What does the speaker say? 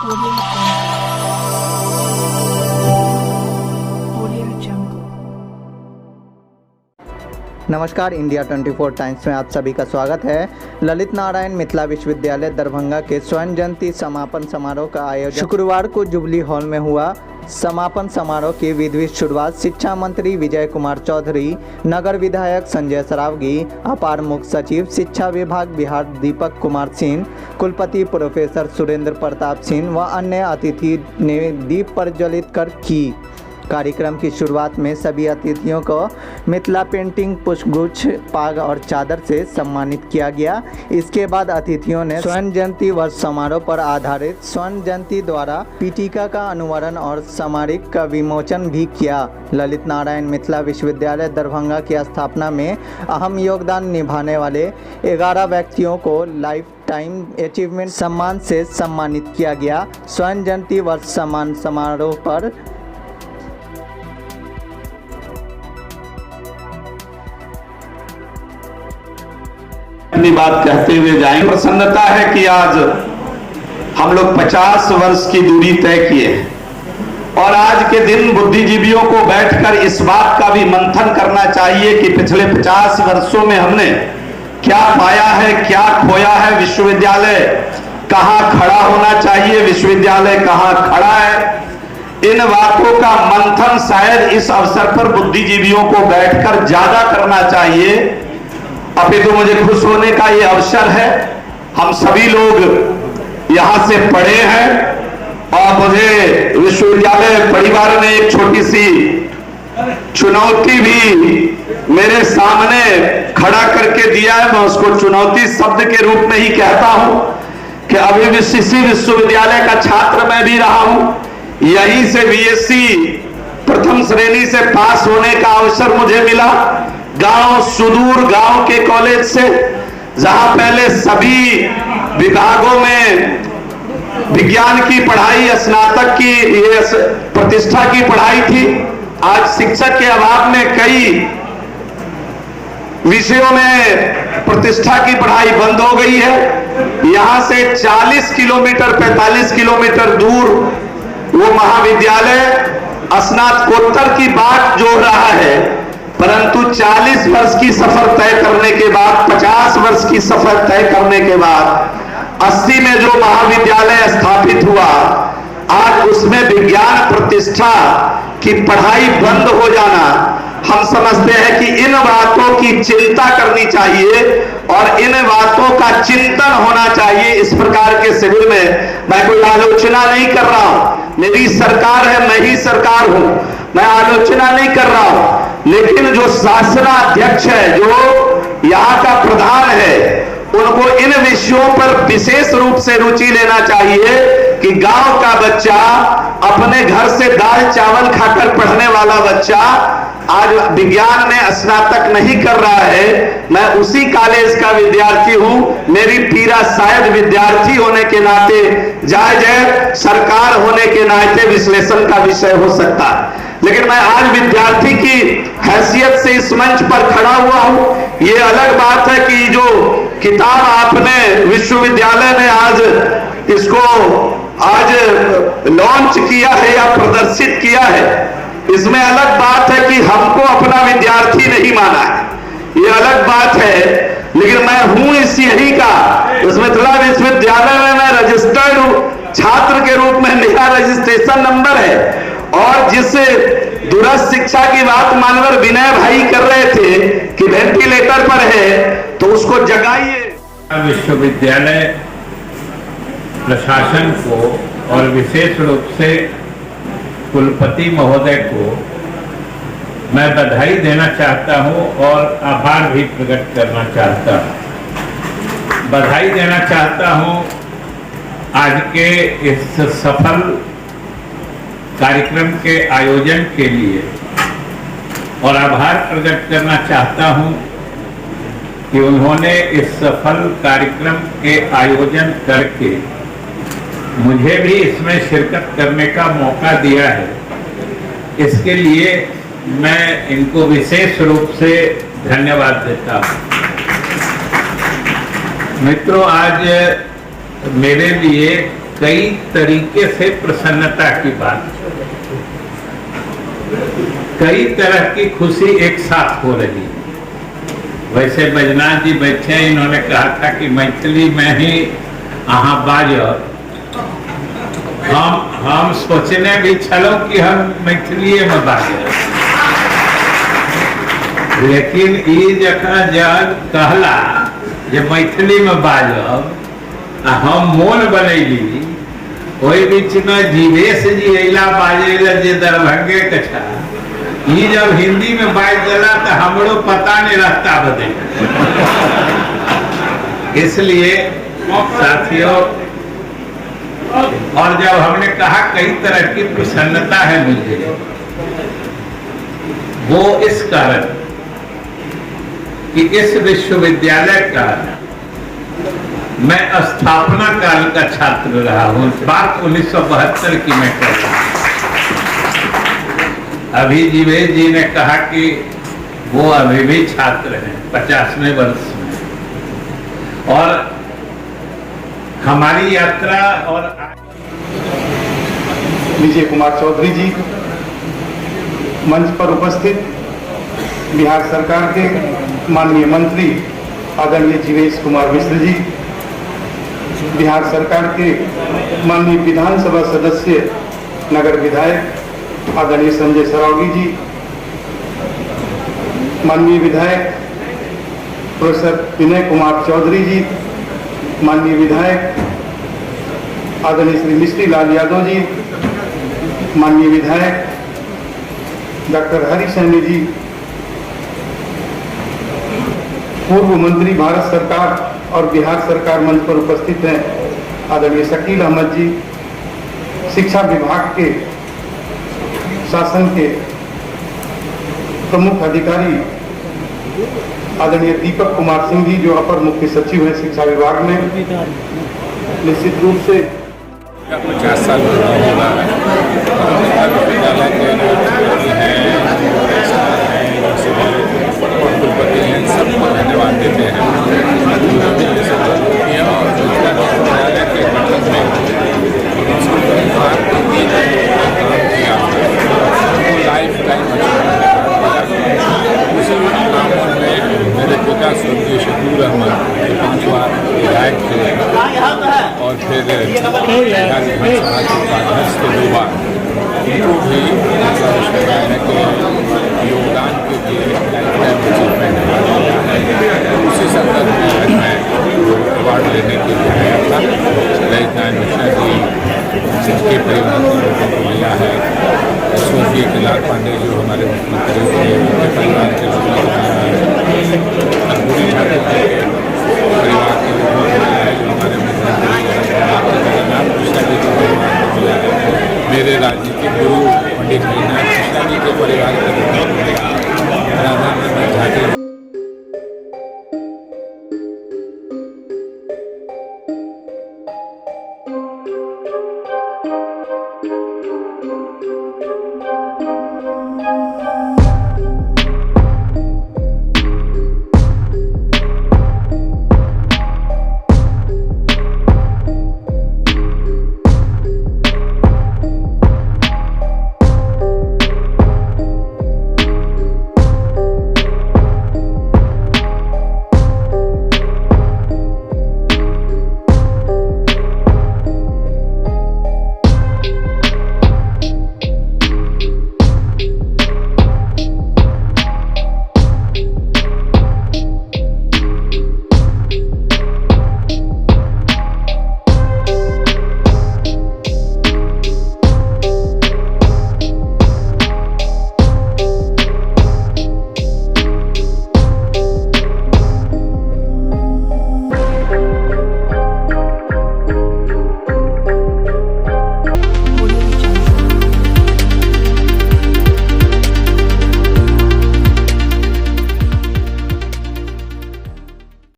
Audio Jungle. नमस्कार, India 24 times में आप सभी का स्वागत है। ललित नारायण मिथिला विश्वविद्यालय दरभंगा के स्वर्ण जयंती समापन समारोह का आयोजन शुक्रवार को जुबली हॉल में हुआ। समापन समारोह की विधिवत शुरुआत शिक्षा मंत्री विजय कुमार चौधरी, नगर विधायक संजय सरावगी, अपर मुख्य सचिव शिक्षा विभाग बिहार दीपक कुमार सिंह, कुलपति प्रोफेसर सुरेंद्र प्रताप सिंह व अन्य अतिथि ने दीप प्रज्वलित कर की। कार्यक्रम की शुरुआत में सभी अतिथियों को मिथिला पेंटिंग, पुष्पगुच्छ, पाग और चादर से सम्मानित किया गया। इसके बाद अतिथियों ने स्वर्ण जयंती वर्ष समारोह पर आधारित स्वर्ण जयंती द्वारा पीठिका का अनुवारण और स्मारक का विमोचन भी किया। ललित नारायण मिथिला विश्वविद्यालय दरभंगा की स्थापना में अहम योगदान निभाने वाले 11 व्यक्तियों को लाइफ टाइम अचीवमेंट सम्मान से सम्मानित किया गया। स्वर्ण जयंती वर्ष सम्मान समारोह पर अपनी बात कहते हुए जाएंगे। प्रसन्नता है कि आज हम लोग 50 वर्ष की दूरी तय किए और आज के दिन बुद्धिजीवियों को बैठकर इस बात का भी मंथन करना चाहिए कि पिछले 50 वर्षों में हमने क्या पाया है, क्या खोया है, विश्वविद्यालय कहां खड़ा होना चाहिए, विश्वविद्यालय कहां खड़ा है। इन बातों का मंथन शायद इस अवसर पर बुद्धिजीवियों को बैठकर ज्यादा करना चाहिए। अभी तो मुझे खुश होने का ये अवसर है। हम सभी लोग यहाँ से पढ़े हैं और मुझे विश्वविद्यालय परिवार ने एक छोटी सी चुनौती भी मेरे सामने खड़ा करके दिया है। मैं उसको चुनौती शब्द के रूप में ही कहता हूं कि अभी भी इसी विश्वविद्यालय का छात्र मैं भी रहा हूं। यहीं से बीएससी प्रथम श्रेणी से पास होने का अवसर मुझे मिला। गांव, सुदूर गांव के कॉलेज से, जहां पहले सभी विभागों में विज्ञान की पढ़ाई, स्नातक की ये प्रतिष्ठा की पढ़ाई थी, आज शिक्षक के अभाव में कई विषयों में प्रतिष्ठा की पढ़ाई बंद हो गई है। यहां से 40 किलोमीटर 45 किलोमीटर दूर वो महाविद्यालय स्नातकोत्तर की बात जोड़ रहा है, परंतु 40 वर्ष की सफर तय करने के बाद, 50 वर्ष की सफर तय करने के बाद 80 में जो महाविद्यालय स्थापित हुआ, आज उसमें विज्ञान प्रतिष्ठा की पढ़ाई बंद हो जाना, हम समझते हैं कि इन बातों की चिंता करनी चाहिए और इन बातों का चिंतन होना चाहिए। इस प्रकार के शिविर में मैं कोई आलोचना नहीं कर रहा हूं। मेरी सरकार है, मैं ही सरकार हूं, मैं आलोचना नहीं कर रहा हूं। लेकिन जो शासनाध्यक्ष है, जो यहाँ का प्रधान है, उनको इन विषयों पर विशेष रूप से रुचि लेना चाहिए कि गांव का बच्चा, अपने घर से दाल चावल खाकर पढ़ने वाला बच्चा आज विज्ञान में स्नातक नहीं कर रहा है। मैं उसी कॉलेज का विद्यार्थी हूं। मेरी पीड़ा शायद विद्यार्थी होने के नाते, जायज है, सरकार होने के नाते विश्लेषण का विषय हो सकता है, लेकिन मैं आज विद्यार्थी की हैसियत से इस मंच पर खड़ा हुआ हूं। ये अलग बात है कि जो किताब आपने विश्वविद्यालय ने आज इसको आज लॉन्च किया है या प्रदर्शित किया है, इसमें अलग बात है कि हमको अपना विद्यार्थी नहीं माना है, ये अलग बात है। लेकिन मैं हूं इस यही का, इस मिथिला विश्वविद्यालय में मैं रजिस्टर्ड हूं छात्र के रूप में, मेरा रजिस्ट्रेशन नंबर है। और जिस दूरस्थ शिक्षा की बात मानवर विनय भाई कर रहे थे कि वेंटिलेटर पर है, तो उसको जगाइए। विश्वविद्यालय प्रशासन को और विशेष रूप से कुलपति महोदय को मैं बधाई देना चाहता हूं और आभार भी प्रकट करना चाहता हूं। बधाई देना चाहता हूं आज के इस सफल कार्यक्रम के आयोजन के लिए और आभार प्रकट करना चाहता हूं कि उन्होंने इस सफल कार्यक्रम के आयोजन करके मुझे भी इसमें शिरकत करने का मौका दिया है। इसके लिए मैं इनको विशेष रूप से धन्यवाद देता हूं। मित्रों, आज मेरे लिए कई तरीके से प्रसन्नता की बात, कई तरह की खुशी एक साथ हो रही है। वैसे बैजनाथ जी बैठे हैं, इन्होंने कहा था कि मैथिली में ही अहाँ बाजब। हम सोचने भी छलों कि हम मैथिली में बाजब, लेकिन ई जखा जग कहला जे मैथिली में बाजब आ हम मोन बनैली, ओहि बीच में जीवेश जी अला बाजे जे दरभंगे के छा, ई जब हिंदी में बाज दिला तो हमरो पता नहीं रास्ता बदल। इसलिए साथियों, और जब हमने कहा कई तरह की प्रसन्नता है मुझे, वो इस कारण कि इस विश्वविद्यालय का मैं स्थापना काल का छात्र रहा हूं। बात 1972 की मैं कर रहा हूं। अभी जीवेश जी ने कहा कि वो अभी भी छात्र हैं 50वें वर्ष में, और हमारी यात्रा और विजय कुमार चौधरी जी, मंच पर उपस्थित बिहार सरकार के माननीय मंत्री आदरणीय जीवेश कुमार मिश्र जी, बिहार सरकार के माननीय विधानसभा सदस्य नगर विधायक आदरणीय संजय सरावगी जी, माननीय विधायक प्रोफेसर विनय कुमार चौधरी जी, माननीय विधायक आदरणीय श्री मिश्री लाल यादव जी, माननीय विधायक डॉक्टर हरि सैनी जी, पूर्व मंत्री भारत सरकार और बिहार सरकार मंच पर उपस्थित हैं आदरणीय शकील अहमद जी, शिक्षा विभाग के शासन के प्रमुख अधिकारी आदरणीय दीपक कुमार सिंह जी, जो अपर मुख्य सचिव हैं शिक्षा विभाग में। निश्चित रूप से 50 साल होगा विद्यालय के कुलपति हैं, सबको धन्यवाद देते हैं। लाइफ टाइम मेरे पिता स्वर्गीय शकूर अहमद 5 बार विधायक थे और फिर बिहार विधानसभा के उपाध्यक्ष थे 2 बार। उनको भी विश्वविद्यालय के योगदान के लिए लाइफ टाइम अचीवमेंट अवार्ड दिया है। उसी संदर्भ में मैं अवार्ड लेने के लिए आया था। राजनारायण मिश्रा जी के प्रेम को लिया है, स्वर्गीय कल्याण पांडे जो हमारे मुख्यमंत्री थे, उनके परिवार के लोगों को लिया है, अद्भुत ठाकुर के परिवार के लोगों को लिया है।